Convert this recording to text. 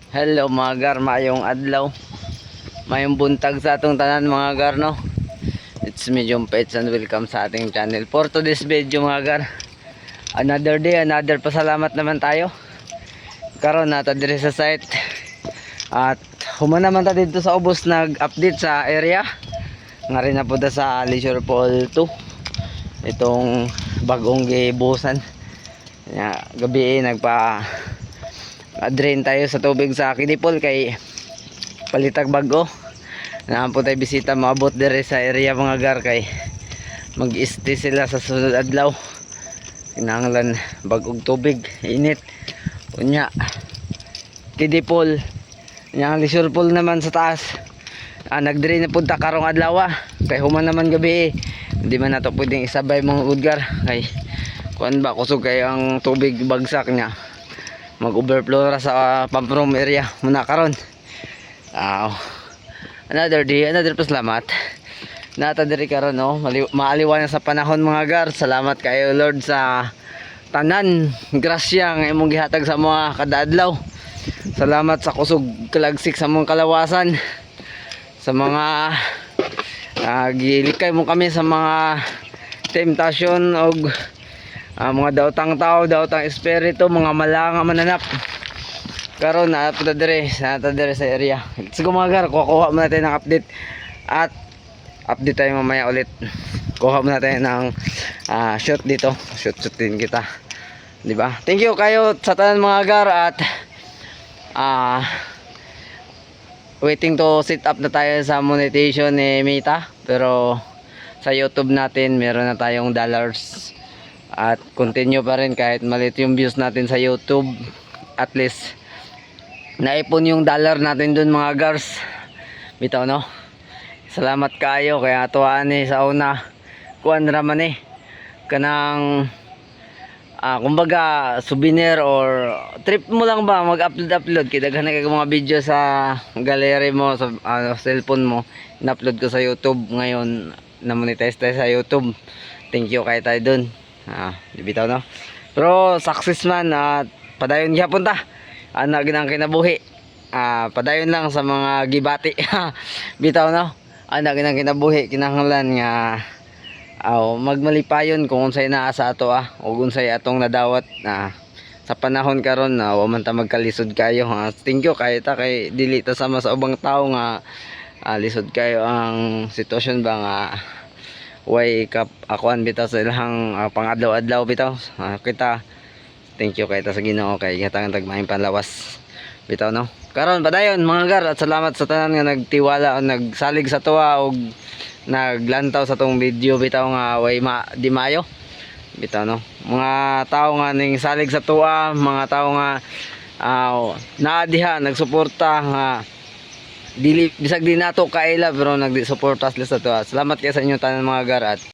Hello mga gar, mayong adlaw. Mayong buntag sa atong tanan mga gar no. It's me Jom Pets and welcome sa ating channel. For today's video mga gar, another day, another pasalamat naman tayo. Karon nata diri sa site. At humana man ta dito sa ubos nag-update sa area. Nga rin na po sa Leisure Pool 2. Itong bagong gibusan. Gabi nagpa drain tayo sa tubig sa Kidipol kay palitag bago. Naan po tayo bisita maabot dire sa area mga gar kay mag-stay sila sa sunod adlaw. Kinahanglan bagong tubig, init. Unya Kidipol, yang Leisure Pool naman sa taas. Nag-drain na punta karong adlaw kay human naman gabi. Hindi man nato pwedeng isabay mga udgar kay kuan ba kusog kay ang tubig bagsak niya. Mag-overflow ra sa pump room area muna karon. Another day, another pasalamat. Nata diri karon no, maaliwan sa panahon mga gar. Salamat kayo Lord sa tanan grasya nga imong gihatag sa mga kadaadlaw. Salamat sa kusog kalagsik sa mong kalawasan. Sa mga gilikay mo kami sa mga temptasyon og mga daotang tao, daotang espiritu, mga malanga mananap. Karon na punta dire sa area. Let's go mga gar, kuha muna tayo ng update. At update tayo mamaya ulit. Kuha muna tayo ng shoot dito. Shoot din kita. 'Di ba? Thank you kayo sa tanan mga gar at waiting to set up na tayo sa monetization ni Meta. Pero sa YouTube natin meron na tayong dollars. At continue pa rin kahit maliit yung views natin sa YouTube. At least naipon yung dollar natin dun mga gars. Bitaw no. Salamat kayo kaya tuwaan sa una. Kuan raman kanang kumbaga souvenir or trip mo lang ba mag-upload kaya daghan na kay mga video sa gallery mo sa cellphone mo. In-upload ko sa YouTube ngayon na monetize tayo sa YouTube. Thank you kay tayo dun. Bitaw no. Pero success man at padayon gyapon ta. Ana ginang kinabuhi. Padayon lang sa mga gibati. Bitaw no. Ana ginang kinabuhi kinahanglan nga magmalipayon kung unsay naa sa ato ug unsay atong nadawat sa panahon karon wa man ta magkalisod kayo. Thank you kay ta kay dili ta sama sa ubang tawo nga lisod kayo ang sitwasyon ba nga way akuan bitaw sa ilang pangadlaw-adlaw bitaw. Kita thank you kay ta sa Ginoo kay gihatangan tag maayong panlawas bitaw no. Karon padayon mga gar at salamat sa tanan nga nagtiwala o nagsalig sa tuwa og naglantaw sa tong video bitaw nga way di mayo bitaw no. Mga tao nga ning salig sa tuwa, mga tao nga naadiha nagsuporta nga dili bisag di nato kaila pero nagsuporta sila sa tuwa. Salamat kay sa inyo tanan mga gar at